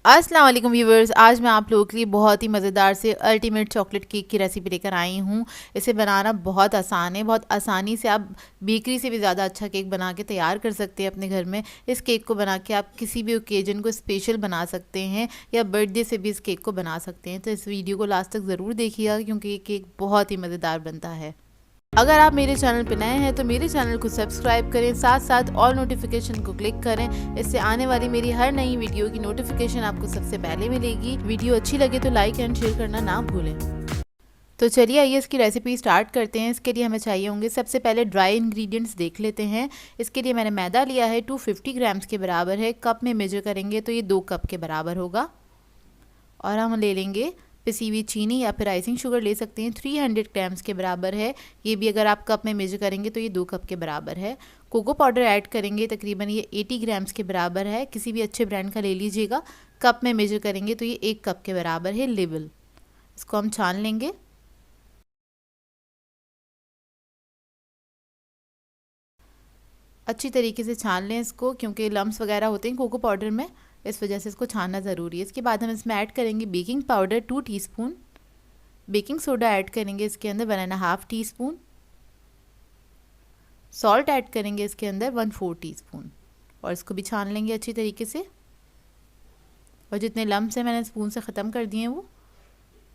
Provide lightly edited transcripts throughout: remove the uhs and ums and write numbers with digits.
अस्सलाम वालेकुम व्यूवर्स, आज मैं आप लोगों के लिए बहुत ही मज़ेदार से अल्टीमेट चॉकलेट केक की रेसिपी लेकर आई हूँ। इसे बनाना बहुत आसान है, बहुत आसानी से आप बेकरी से भी ज़्यादा अच्छा केक बना के तैयार कर सकते हैं अपने घर में। इस केक को बना के आप किसी भी ओकेजन को स्पेशल बना सकते हैं या बर्थडे से भी इस केक को बना सकते हैं। तो इस वीडियो को लास्ट तक ज़रूर देखिएगा क्योंकि ये केक बहुत ही मज़ेदार बनता है। अगर आप मेरे चैनल पर नए हैं तो मेरे चैनल को सब्सक्राइब करें, साथ साथ ऑल नोटिफिकेशन को क्लिक करें। इससे आने वाली मेरी हर नई वीडियो की नोटिफिकेशन आपको सबसे पहले मिलेगी। वीडियो अच्छी लगे तो लाइक एंड शेयर करना ना भूलें। तो चलिए आइए इसकी रेसिपी स्टार्ट करते हैं। इसके लिए हमें चाहिए होंगे सबसे पहले ड्राई इंग्रेडिएंट्स देख लेते हैं। इसके लिए मैंने मैदा लिया है 250 ग्राम्स के बराबर है। कप में मेजर करेंगे तो ये 2 कप के बराबर होगा। और हम ले लेंगे पिसी हुई चीनी या फिर आइसिंग शुगर ले सकते हैं, 300 ग्राम्स के बराबर है। ये भी अगर आप कप में मेजर करेंगे तो ये 2 कप के बराबर है। कोको पाउडर ऐड करेंगे, तकरीबन ये 80 ग्राम्स के बराबर है। किसी भी अच्छे ब्रांड का ले लीजिएगा। कप में मेजर करेंगे तो ये 1 कप के बराबर है। लेवल इसको हम छान लेंगे। अच्छी तरीके से छान लें इसको, क्योंकि लम्स वगैरह होते हैं कोको पाउडर में, इस वजह से इसको छानना ज़रूरी है। इसके बाद हम इसमें ऐड करेंगे baking powder 2 teaspoon, baking soda add करेंगे इसके अंदर 1.5 टीस्पून, सॉल्ट ऐड करेंगे इसके अंदर 1/4 टीस्पून और इसको भी छान लेंगे अच्छी तरीके से। और जितने लम्स हैं मैंने स्पून से ख़त्म कर दिए हैं वो,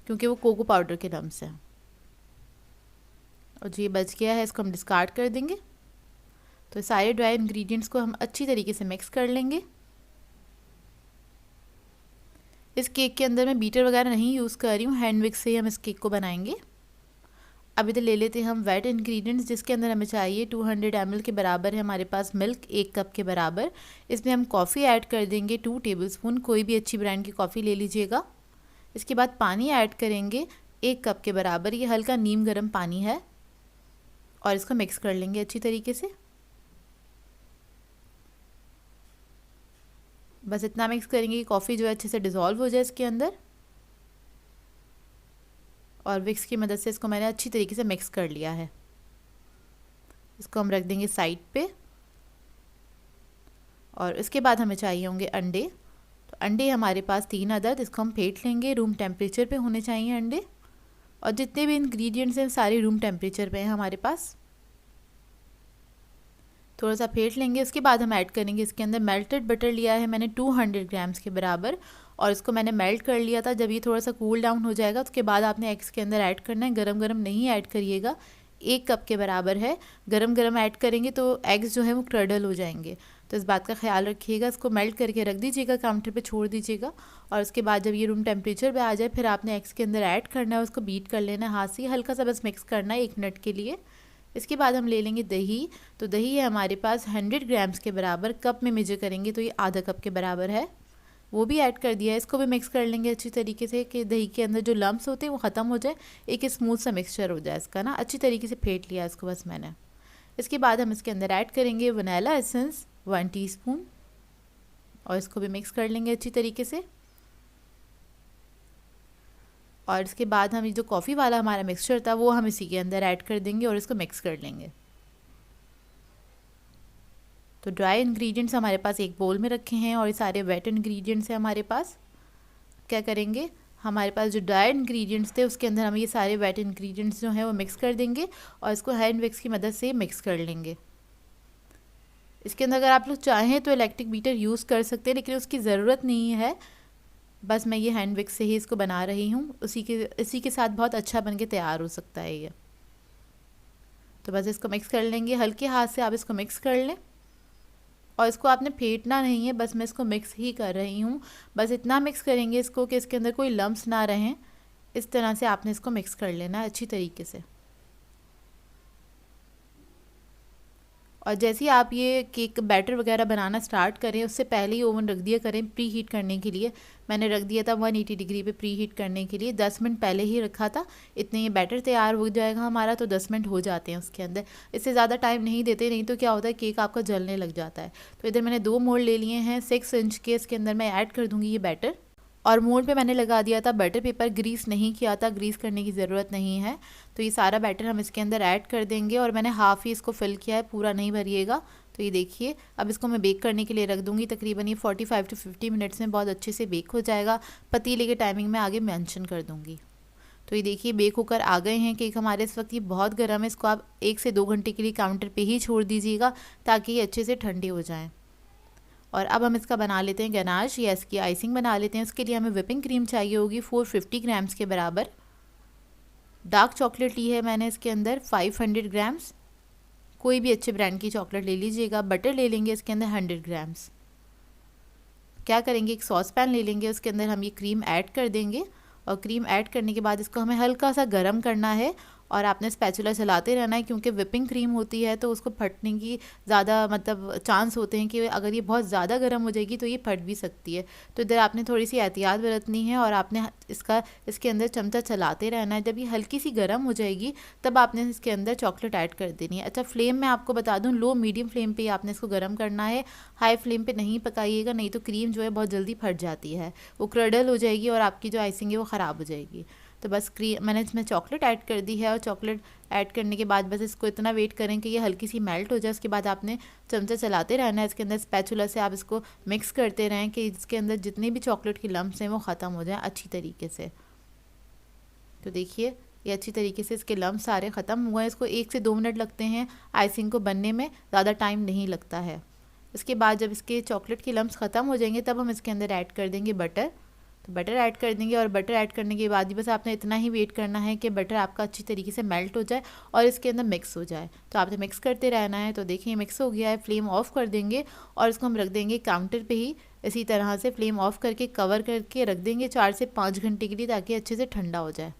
क्योंकि वो कोको पाउडर के लम्स हैं। और जो ये बच गया है इसको हम डिस्कार्ड कर देंगे। तो सारे ड्राई इंग्रेडिएंट्स को हम अच्छी तरीके से मिक्स कर लेंगे। इस केक के अंदर मैं बीटर वगैरह नहीं यूज़ कर रही हूँ, हैंड मिक्स से ही हम इस केक को बनाएंगे। अब इधर ले लेते हैं हम वेट इंग्रेडिएंट्स, जिसके अंदर हमें चाहिए 200 ml के बराबर है हमारे पास मिल्क, 1 कप के बराबर। इसमें हम कॉफ़ी ऐड कर देंगे 2 टेबलस्पून, कोई भी अच्छी ब्रांड की कॉफ़ी ले लीजिएगा। इसके बाद पानी ऐड करेंगे 1 कप के बराबर, ये हल्का नीम गर्म पानी है। और इसको मिक्स कर लेंगे अच्छी तरीके से। बस इतना मिक्स करेंगे कि कॉफ़ी जो है अच्छे से डिज़ोल्व हो जाए इसके अंदर। और विक्स की मदद से इसको मैंने अच्छी तरीके से मिक्स कर लिया है। इसको हम रख देंगे साइड पे। और इसके बाद हमें चाहिए होंगे अंडे। तो अंडे हमारे पास 3 अदद, इसको हम फेंट लेंगे। रूम टेम्परेचर पे होने चाहिए अंडे। और जितने भी इंग्रेडिएंट्स हैं सारे रूम टेम्परेचर पे हैं हमारे पास। थोड़ा सा फेंट लेंगे। उसके बाद हम ऐड करेंगे इसके अंदर मेल्टेड बटर लिया है मैंने 200 ग्राम्स के बराबर, और इसको मैंने मेल्ट कर लिया था। जब ये थोड़ा सा कूल डाउन हो जाएगा उसके बाद आपने एग्स के अंदर ऐड करना है। गरम गरम नहीं ऐड करिएगा, 1 कप के बराबर है। गरम गरम ऐड करेंगे तो एग्स जो है वो क्रडल हो जाएंगे, तो इस बात का ख्याल रखिएगा। इसको मेल्ट करके रख दीजिएगा, काउंटर पे छोड़ दीजिएगा। और उसके बाद जब ये रूम टेम्परेचर पे आ जाए फिर आपने एग्स के अंदर ऐड करना है, उसको बीट कर लेना है हाथ से, हल्का सा बस मिक्स करना है 1 मिनट के लिए। इसके बाद हम ले लेंगे दही। तो दही है हमारे पास 100 ग्राम्स के बराबर, कप में मेजर करेंगे तो ये आधा कप के बराबर है, वो भी ऐड कर दिया है। इसको भी मिक्स कर लेंगे अच्छी तरीके से कि दही के अंदर जो लम्स होते हैं वो ख़त्म हो जाए, एक स्मूथ सा मिक्सचर हो जाए इसका ना। अच्छी तरीके से फेंट लिया इसको बस मैंने। इसके बाद हम इसके अंदर ऐड करेंगे वनीला एसेंस 1 टीस्पून और इसको भी मिक्स कर लेंगे अच्छी तरीके से। और इसके बाद हम ये जो कॉफ़ी वाला हमारा मिक्सचर था वो हम इसी के अंदर ऐड कर देंगे और इसको मिक्स कर लेंगे। तो ड्राई इंग्रेडिएंट्स हमारे पास एक बोल में रखे हैं और ये सारे वेट इंग्रेडिएंट्स हैं हमारे पास। क्या करेंगे, हमारे पास जो ड्राई इंग्रेडिएंट्स थे उसके अंदर हम ये सारे वेट इंग्रेडिएंट्स जो हैं वो मिक्स कर देंगे और इसको हैंड विक्स की मदद से मिक्स कर लेंगे। इसके अंदर अगर आप लोग चाहें तो इलेक्ट्रिक बीटर यूज़ कर सकते हैं, लेकिन उसकी ज़रूरत नहीं है। बस मैं ये हैंड विक्स से ही इसको बना रही हूँ, इसी के साथ बहुत अच्छा बन के तैयार हो सकता है ये। तो बस इसको मिक्स कर लेंगे, हल्के हाथ से आप इसको मिक्स कर लें। और इसको आपने फेंटना नहीं है, बस मैं इसको मिक्स ही कर रही हूँ। बस इतना मिक्स करेंगे इसको कि इसके अंदर कोई लम्स ना रहें। इस तरह से आपने इसको मिक्स कर लेना है अच्छी तरीके से। और जैसे ही आप ये केक बैटर वगैरह बनाना स्टार्ट करें उससे पहले ही ओवन रख दिया करें प्री हीट करने के लिए। मैंने रख दिया था 180 डिग्री पे प्री हीट करने के लिए, 10 मिनट पहले ही रखा था। इतने ये बैटर तैयार हो जाएगा हमारा, तो 10 मिनट हो जाते हैं उसके अंदर। इससे ज़्यादा टाइम नहीं देते, नहीं तो क्या होता है केक आपका जलने लग जाता है। तो इधर मैंने 2 मोल्ड ले लिए हैं 6 इंच के, इसके अंदर मैं ऐड कर दूँगी ये बैटर। और मोल्ड पे मैंने लगा दिया था बटर पेपर, ग्रीस नहीं किया था, ग्रीस करने की ज़रूरत नहीं है। तो ये सारा बैटर हम इसके अंदर ऐड कर देंगे और मैंने हाफ़ ही इसको फिल किया है, पूरा नहीं भरिएगा, तो ये देखिए अब इसको मैं बेक करने के लिए रख दूँगी। तकरीबन ये 45 टू 50 मिनट्स में बहुत अच्छे से बेक हो जाएगा। पतीले के टाइमिंग में आगे मेंशन कर दूँगी। तो ये देखिए बेक होकर आ गए हैं केक हमारे। इस वक्त ये बहुत गर्म है, इसको आप 1 से 2 घंटे के लिए काउंटर पे ही छोड़ दीजिएगा ताकि ये अच्छे से ठंडे हो जाएं। और अब हम इसका बना लेते हैं गनाश या इसकी आइसिंग बना लेते हैं। उसके लिए हमें व्हिपिंग क्रीम चाहिए होगी 450 ग्राम्स के बराबर। डार्क चॉकलेट ली है मैंने इसके अंदर 500 ग्राम्स। कोई भी अच्छे ब्रांड की चॉकलेट ले लीजिएगा। बटर ले लेंगे इसके अंदर 100 ग्राम्स। क्या करेंगे, एक सॉस पैन ले लेंगे, उसके अंदर हम ये क्रीम ऐड कर देंगे और क्रीम ऐड करने के बाद इसको हमें हल्का सा गर्म करना है और आपने स्पैचुला चलाते रहना है क्योंकि व्हिपिंग क्रीम होती है तो उसको फटने की ज़्यादा मतलब चांस होते हैं कि अगर ये बहुत ज़्यादा गर्म हो जाएगी तो ये फट भी सकती है। तो इधर आपने थोड़ी सी एहतियात बरतनी है और आपने इसके अंदर चमचा चलाते रहना है। जब ये हल्की सी गर्म हो जाएगी तब आपने इसके अंदर चॉकलेट ऐड कर देनी है। अच्छा, फ्लेम मैं आपको बता दूँ लो मीडियम फ्लेम पर आपने इसको गर्म करना है। हाई फ्लेम पर नहीं पकाइएगा, नहीं तो क्रीम जो है बहुत जल्दी फट जाती है, वो क्रडल हो जाएगी और आपकी जो आइसिंग है वो ख़राब हो जाएगी। तो बस मैंने इसमें चॉकलेट ऐड कर दी है और चॉकलेट ऐड करने के बाद बस इसको इतना वेट करें कि ये हल्की सी मेल्ट हो जाए। उसके बाद आपने चमचा चलाते रहना है, इसके अंदर स्पैचुला से आप इसको मिक्स करते रहें कि इसके अंदर जितने भी चॉकलेट की लम्प्स हैं वो ख़त्म हो जाएं अच्छी तरीके से। तो देखिए ये अच्छी तरीके से इसके लम्प्स सारे ख़त्म हुए हैं। इसको 1 से 2 मिनट लगते हैं आइसिंग को बनने में, ज़्यादा टाइम नहीं लगता है। इसके बाद जब इसके चॉकलेट के लम्प्स ख़त्म हो जाएंगे तब हम इसके अंदर ऐड कर देंगे बटर। तो बटर ऐड कर देंगे और बटर ऐड करने के बाद ही बस आपने इतना ही वेट करना है कि बटर आपका अच्छी तरीके से मेल्ट हो जाए और इसके अंदर मिक्स हो जाए। तो आपने मिक्स करते रहना है। तो देखिए मिक्स हो गया है, फ्लेम ऑफ कर देंगे और इसको हम रख देंगे काउंटर पे ही। इसी तरह से फ्लेम ऑफ करके कवर करके रख देंगे 4 से 5 घंटे के लिए ताकि अच्छे से ठंडा हो जाए।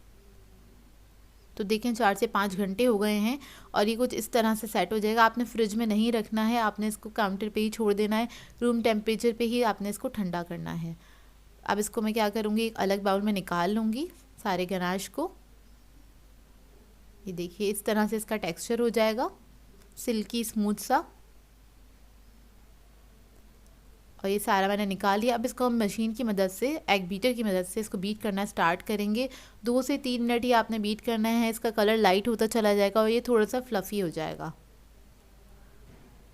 तो देखें 4 से 5 घंटे हो गए हैं और ये कुछ इस तरह से सेट हो जाएगा। आपने फ्रिज में नहीं रखना है, आपने इसको काउंटर पे ही छोड़ देना है। रूम टेम्परेचर पे ही आपने इसको ठंडा करना है। अब इसको मैं क्या करूँगी, एक अलग बाउल में निकाल लूँगी सारे गनाश को। ये देखिए इस तरह से इसका टेक्सचर हो जाएगा, सिल्की स्मूथ सा। और ये सारा मैंने निकाल लिया। अब इसको हम मशीन की मदद से, एग बीटर की मदद से इसको बीट करना स्टार्ट करेंगे। 2 से 3 मिनट ही आपने बीट करना है। इसका कलर लाइट होता चला जाएगा और ये थोड़ा सा फ्लफ़ी हो जाएगा।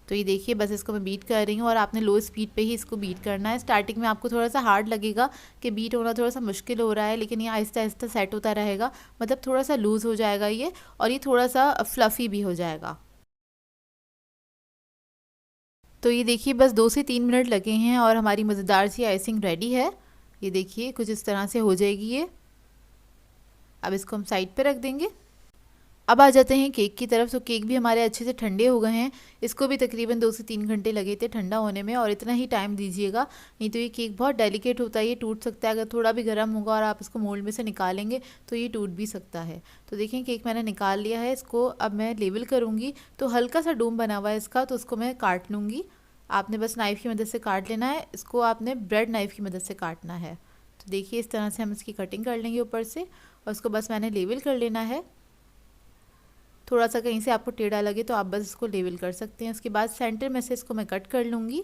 तो ये देखिए बस इसको मैं बीट कर रही हूँ और आपने लो स्पीड पे ही इसको बीट करना है। स्टार्टिंग में आपको थोड़ा सा हार्ड लगेगा कि बीट होना थोड़ा सा मुश्किल हो रहा है, लेकिन ये आहिस्ता आहिस्ता सेट होता रहेगा। मतलब थोड़ा सा लूज़ हो जाएगा ये और ये थोड़ा सा फ्लफ़ी भी हो जाएगा। तो ये देखिए बस 2 से 3 मिनट लगे हैं और हमारी मज़ेदार सी आइसिंग रेडी है। ये देखिए कुछ इस तरह से हो जाएगी ये। अब इसको हम साइड पे रख देंगे। अब आ जाते हैं केक की तरफ। तो केक भी हमारे अच्छे से ठंडे हो गए हैं। इसको भी तकरीबन 2 से 3 घंटे लगे थे ठंडा होने में और इतना ही टाइम दीजिएगा, नहीं तो ये केक बहुत डेलिकेट होता है, ये टूट सकता है। अगर थोड़ा भी गर्म होगा और आप इसको मोल्ड में से निकालेंगे तो ये टूट भी सकता है। तो देखें केक मैंने निकाल लिया है। इसको अब मैं लेवल करूँगी। तो हल्का सा डोम बना हुआ है इसका, तो उसको मैं काट लूँगी। आपने बस नाइफ़ की मदद से काट लेना है। इसको आपने ब्रेड नाइफ़ की मदद से काटना है। तो देखिए इस तरह से हम इसकी कटिंग कर लेंगे ऊपर से और उसको बस मैंने लेवल कर लेना है। थोड़ा सा कहीं से आपको टेढ़ा लगे तो आप बस इसको लेवल कर सकते हैं। उसके बाद सेंटर में से इसको मैं कट कर लूँगी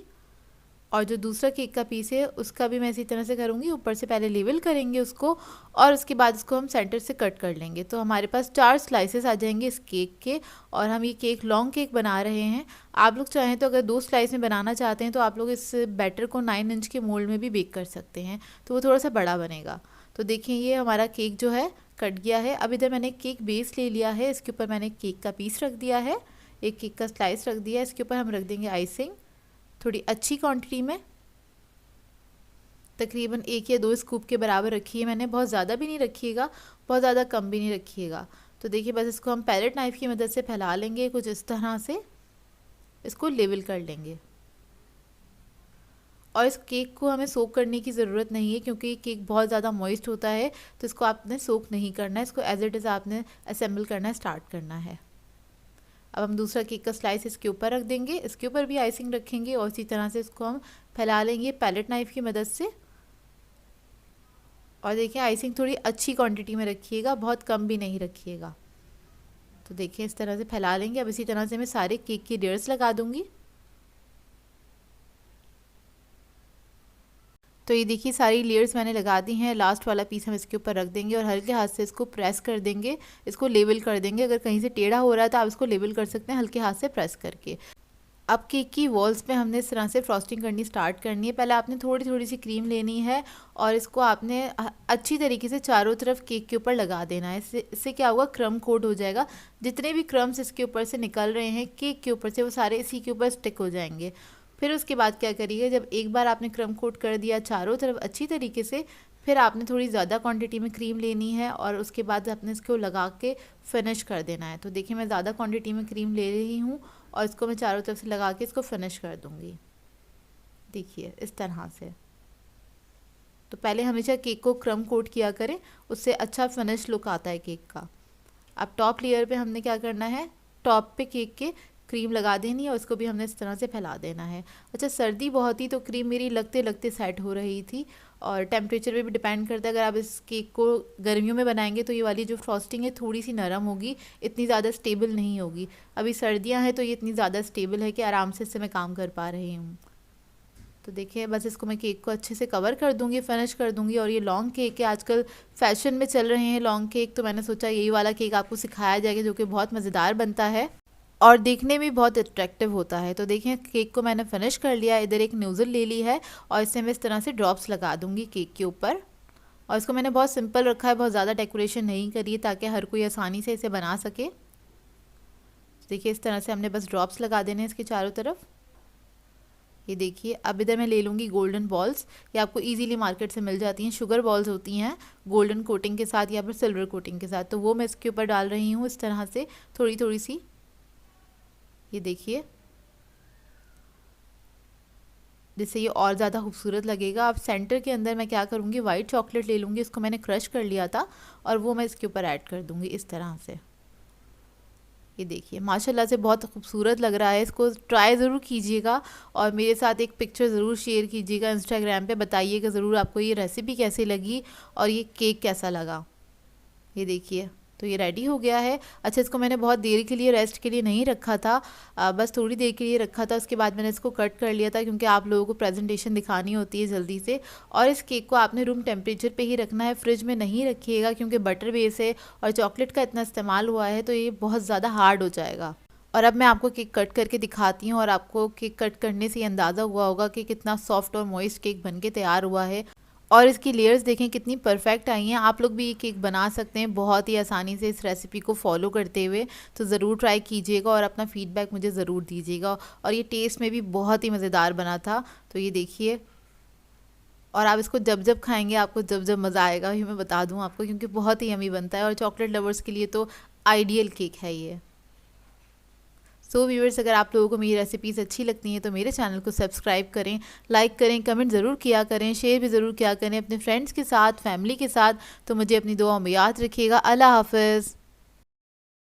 और जो दूसरा केक का पीस है उसका भी मैं इसी तरह से करूँगी। ऊपर से पहले लेवल करेंगे उसको और उसके बाद इसको हम सेंटर से कट कर लेंगे। तो हमारे पास 4 स्लाइसेस आ जाएंगे इस केक के और हम ये केक लॉन्ग केक बना रहे हैं। आप लोग चाहें तो अगर 2 स्लाइस में बनाना चाहते हैं तो आप लोग इस बैटर को 9 इंच के मोल्ड में भी बेक कर सकते हैं, तो वो थोड़ा सा बड़ा बनेगा। तो देखिए ये हमारा केक जो है कट गया है। अब इधर मैंने केक बेस ले लिया है, इसके ऊपर मैंने केक का पीस रख दिया है, एक केक का स्लाइस रख दिया है। इसके ऊपर हम रख देंगे आइसिंग थोड़ी अच्छी क्वांटिटी में, तकरीबन 1 या 2 स्कूप के बराबर रखी है मैंने। बहुत ज़्यादा भी नहीं रखिएगा, बहुत ज़्यादा कम भी नहीं रखिएगा। तो देखिए बस इसको हम पैलेट नाइफ़ की मदद से फैला लेंगे कुछ इस तरह से, इसको लेवल कर लेंगे। और इस केक को हमें सोक करने की ज़रूरत नहीं है क्योंकि केक बहुत ज़्यादा मॉइस्ट होता है, तो इसको आपने सोक नहीं करना है। इसको एज इट इज़ आपने असेंबल करना स्टार्ट करना है। अब हम दूसरा केक का स्लाइस इसके ऊपर रख देंगे, इसके ऊपर भी आइसिंग रखेंगे और इसी तरह से इसको हम फैला लेंगे पैलेट नाइफ़ की मदद से। और देखिए आइसिंग थोड़ी अच्छी क्वांटिटी में रखिएगा, बहुत कम भी नहीं रखिएगा। तो देखिए इस तरह से फैला लेंगे। अब इसी तरह से मैं सारे केक की लेयर्स लगा दूँगी। तो ये देखिए सारी लेयर्स मैंने लगा दी हैं। लास्ट वाला पीस हम इसके ऊपर रख देंगे और हल्के हाथ से इसको प्रेस कर देंगे, इसको लेवल कर देंगे। अगर कहीं से टेढ़ा हो रहा है तो आप इसको लेवल कर सकते हैं हल्के हाथ से प्रेस करके। अब केक की वॉल्स पे हमने इस तरह से फ्रॉस्टिंग करनी स्टार्ट करनी है। पहले आपने थोड़ी थोड़ी सी क्रीम लेनी है और इसको आपने अच्छी तरीके से चारों तरफ केक के ऊपर लगा देना है। इससे क्या होगा, क्रम कोट हो जाएगा। जितने भी क्रम्स इसके ऊपर से निकल रहे हैं केक के ऊपर से, वो सारे इसी के ऊपर स्टिक हो जाएंगे। फिर उसके बाद क्या करिए, जब एक बार आपने क्रम कोट कर दिया चारों तरफ अच्छी तरीके से, फिर आपने थोड़ी ज़्यादा क्वांटिटी में क्रीम लेनी है और उसके बाद आपने इसको लगा के फिनिश कर देना है। तो देखिए मैं ज़्यादा क्वांटिटी में क्रीम ले रही हूँ और इसको मैं चारों तरफ से लगा के इसको फिनिश कर दूँगी। देखिए इस तरह से। तो पहले हमेशा केक को क्रम कोट किया करें, उससे अच्छा फिनिश लुक आता है केक का। अब टॉप लेयर पे हमने क्या करना है, टॉप पे केक के क्रीम लगा देनी है और इसको भी हमने इस तरह से फैला देना है। अच्छा, सर्दी बहुत ही तो क्रीम मेरी लगते लगते सेट हो रही थी और टेम्परेचर पे भी डिपेंड करता है। अगर आप इस केक को गर्मियों में बनाएंगे तो ये वाली जो फ्रॉस्टिंग है थोड़ी सी नरम होगी, इतनी ज़्यादा स्टेबल नहीं होगी। अभी सर्दियाँ हैं तो ये इतनी ज़्यादा स्टेबल है कि आराम से इससे मैं काम कर पा रही हूँ। तो देखिए बस इसको मैं केक को अच्छे से कवर कर दूंगी, फिनिश कर दूंगी। और ये लॉन्ग केक है, आजकल फैशन में चल रहे हैं लॉन्ग केक, तो मैंने सोचा यही वाला केक आपको सिखाया जाएगा जो कि बहुत मज़ेदार बनता है और देखने में बहुत अट्रैक्टिव होता है। तो देखिए केक को मैंने फिनिश कर लिया। इधर एक नोज़ल ले ली है और इससे मैं इस तरह से ड्रॉप्स लगा दूंगी केक के ऊपर। और इसको मैंने बहुत सिंपल रखा है, बहुत ज़्यादा डेकोरेशन नहीं करी है ताकि हर कोई आसानी से इसे बना सके। देखिए इस तरह से हमने बस ड्रॉप्स लगा देने हैं इसके चारों तरफ। ये देखिए अब इधर मैं ले लूँगी गोल्डन बॉल्स। ये आपको इजीली मार्केट से मिल जाती हैं, शुगर बॉल्स होती हैं गोल्डन कोटिंग के साथ या फिर सिल्वर कोटिंग के साथ। तो वो मैं इसके ऊपर डाल रही हूँ इस तरह से थोड़ी थोड़ी सी। ये देखिए जिससे ये और ज़्यादा खूबसूरत लगेगा। अब सेंटर के अंदर मैं क्या करूँगी, वाइट चॉकलेट ले लूँगी, इसको मैंने क्रश कर लिया था और वो मैं इसके ऊपर ऐड कर दूँगी इस तरह से। ये देखिए माशाल्लाह से बहुत खूबसूरत लग रहा है। इसको ट्राई ज़रूर कीजिएगा और मेरे साथ एक पिक्चर ज़रूर शेयर कीजिएगा इंस्टाग्राम पे। बताइएगा ज़रूर आपको ये रेसिपी कैसी लगी और ये केक कैसा लगा। ये देखिए तो ये रेडी हो गया है। अच्छा, इसको मैंने बहुत देर के लिए रेस्ट के लिए नहीं रखा था, बस थोड़ी देर के लिए रखा था। उसके बाद मैंने इसको कट कर लिया था क्योंकि आप लोगों को प्रेजेंटेशन दिखानी होती है जल्दी से। और इस केक को आपने रूम टेम्परेचर पे ही रखना है, फ्रिज में नहीं रखिएगा क्योंकि बटर बेस है और चॉकलेट का इतना इस्तेमाल हुआ है तो ये बहुत ज़्यादा हार्ड हो जाएगा। और अब मैं आपको केक कट करके दिखाती हूँ और आपको केक कट करने से अंदाज़ा हुआ होगा कि कितना सॉफ्ट और मॉइस्ट केक बनके तैयार हुआ है। और इसकी लेयर्स देखें कितनी परफेक्ट आई हैं। आप लोग भी ये केक बना सकते हैं बहुत ही आसानी से इस रेसिपी को फॉलो करते हुए। तो ज़रूर ट्राई कीजिएगा और अपना फीडबैक मुझे ज़रूर दीजिएगा। और ये टेस्ट में भी बहुत ही मज़ेदार बना था। तो ये देखिए, और आप इसको जब जब खाएंगे आपको जब जब मज़ा आएगा, ये मैं बता दूँ आपको, क्योंकि बहुत ही यमी बनता है और चॉकलेट लवर्स के लिए तो आइडियल केक है ये। सो व्यूअर्स, अगर आप लोगों को मेरी रेसिपीज़ अच्छी लगती हैं तो मेरे चैनल को सब्सक्राइब करें, लाइक करें, कमेंट ज़रूर किया करें, शेयर भी ज़रूर किया करें अपने फ्रेंड्स के साथ, फैमिली के साथ। तो मुझे अपनी दुआओं में याद रखिएगा। अल्लाह हाफ़िज़।